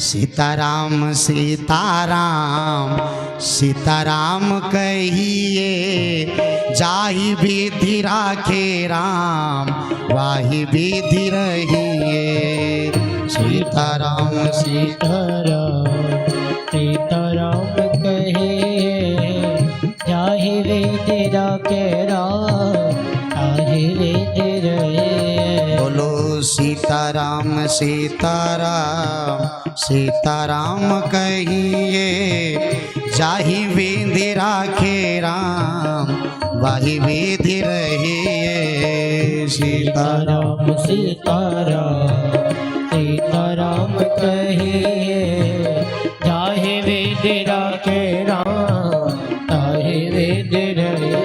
सीताराम सीताराम सीताराम कहिए, जाहि विधि राखे राम वाहि विधि रहिए। सीताराम सीताराम सीताराम कहिए, जाहि विधि राखे राम ताहि विधि रहिए। बोलो सीताराम सीताराम सीताराम कहिए, जाहि विधि राखे राम वाहि विधि रहिए। सीताराम सीताराम सीताराम कहिए, जाहि विधि राखे राम ताहि विधि रहिए।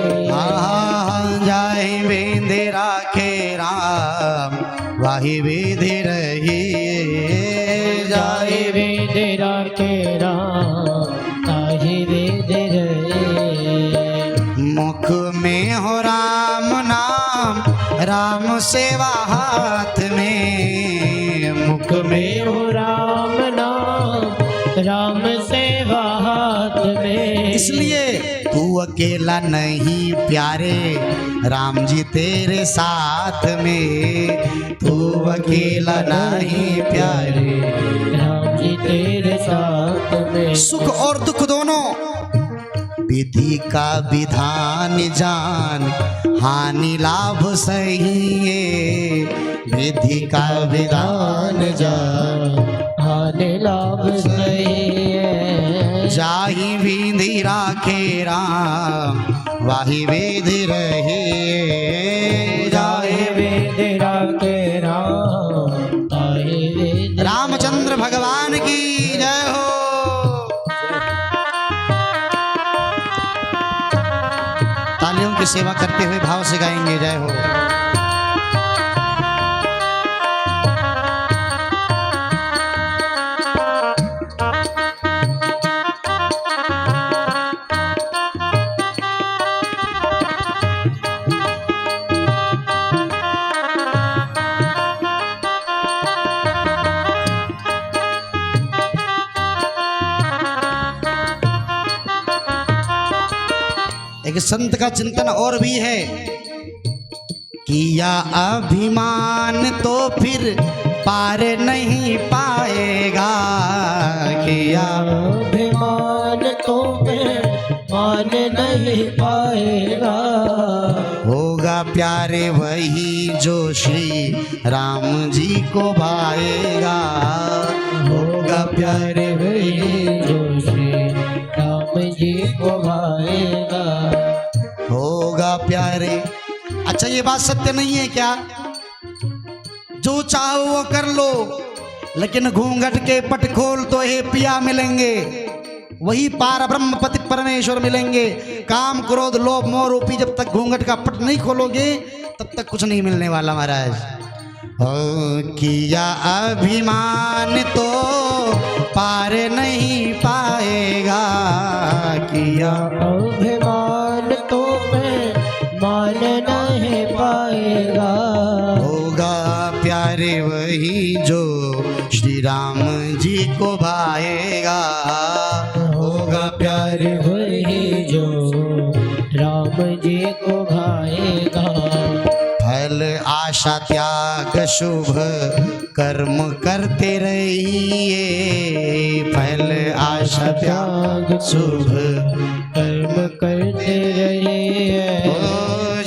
जाहि विधि राखे राम वाहि विधि रहिए। जाहि विधि राखे राम ताहि विधि रहिए। मुख में हो राम नाम, राम सेवा हाथ में। मुख में हो राम नाम, राम सेवा हाथ में। इसलिए तू अकेला नहीं प्यारे, राम जी तेरे साथ में। तू अकेला नहीं प्यारे, राम जी तेरे साथ में। सुख और दुख दोनों विधि का विधान जान, हानि लाभ सहिए। विधि का विधान जान, हानि लाभ सहिए। जाहि विधि राखे राम वाहि विधि रहिए। जाहि विधि राखे राम ताहि विधि। रामचंद्र भगवान की जय हो। तालियों की सेवा करते हुए भाव से गाएंगे जय हो। एक संत का चिंतन और भी है, किया अभिमान तो फिर पार नहीं पाएगा। किया अभिमान तो मान नहीं पाएगा। होगा प्यारे वही जो श्री राम जी को भाएगा। होगा प्यारे वही जो श्री राम जी को भाएगा। होगा प्यारे। अच्छा ये बात सत्य नहीं है क्या? जो चाहो वो कर लो, लेकिन घूंघट के पट खोल तो हे पिया मिलेंगे। वही पार ब्रह्म पति परमेश्वर मिलेंगे। काम क्रोध लोभ मोह रूपी जब तक घूंघट का पट नहीं खोलोगे तब तक कुछ नहीं मिलने वाला महाराज। किया अभिमान तो पार नहीं पाएगा। किया अभिमान तो मान नहीं पाएगा। होगा प्यारे वही जो श्री राम जी को भाएगा। होगा प्यारे वही जो राम जी को भाएगा। फल आशा त्याग शुभ कर्म करते रहिए। फल आशा त्याग शुभ कर्म करते रहिए।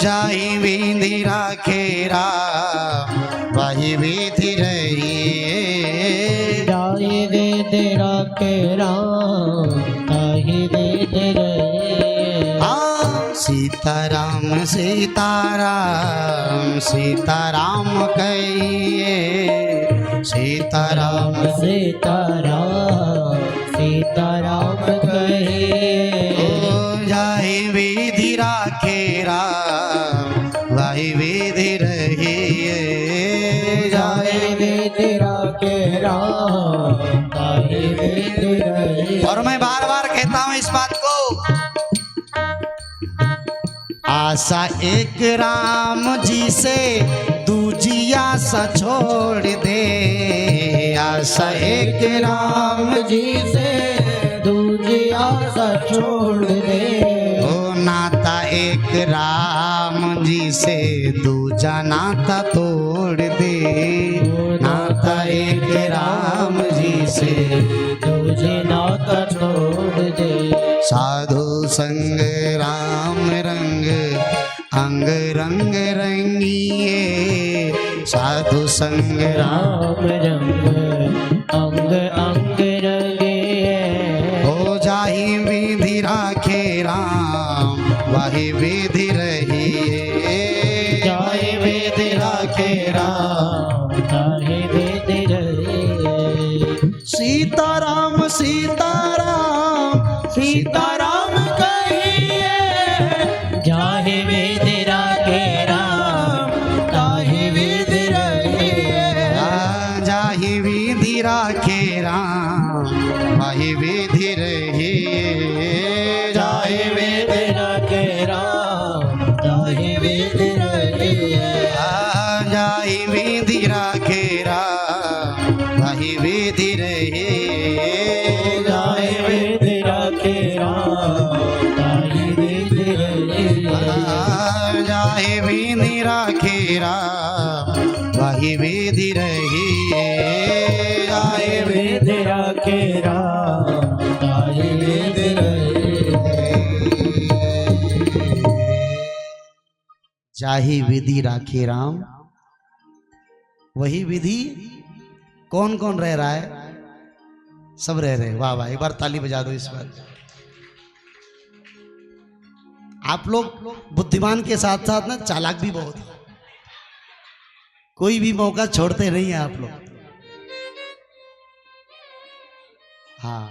जाहि विधि राखे राम वाहि विधि रहिए। जाहि विधि राखे राम ताहि विधि रहिए। सीताराम सीताराम सीताराम कहिए। सीताराम सीताराम सीताराम कहिए। जाहि विधि राखे राम वाहि विधि रहिए। जाहि विधि राखे राम ताहि विधि रहिए। और मैं बार बार कहता हूँ इस बात को, आशा एक राम जी से दूजी आशा छोड़ दे। आशा एक राम जी से दूजी आशा छोड़ दे। ओ नाता एक राम जी से दूजा नाता तोड़ दे। नाता एक राम जी से दूजे नाता छोड़ दे। साधु संग राम रंग अंग रंग रंगिए। साधु संग राम राम रंग अंग अंग रंगे। हो जाहि विधि राखे राम वही विधि रहिए। जाहि विधि राखे राम ताहि विधि रहिए। सीताराम सीताराम सीताराम कहिए। जाहि विधि राखे राम ताहि विधि रहिए। जाहि विधि राखे राम वही विधि रहिए। जाहि विधि राखे राम ताहि विधि रहिए। जाहि विधि राखे राम वही विधि रहिए। जाहि विधि राखे राम ताहि विधि रहिए। जाहि विधि राखे राम वही विधि रहिए। जाहि विधि राखे राम ताहि विधि रहिए। जाहि विधि राखे राम वही विधि। कौन कौन रह रहा है? सब रह रहे। वाह वाह, एक बार ताली बजा दो इस बार। आप लोग बुद्धिमान के साथ साथ ना चालाक भी बहुत है। कोई भी मौका छोड़ते नहीं है आप लोग। हाँ,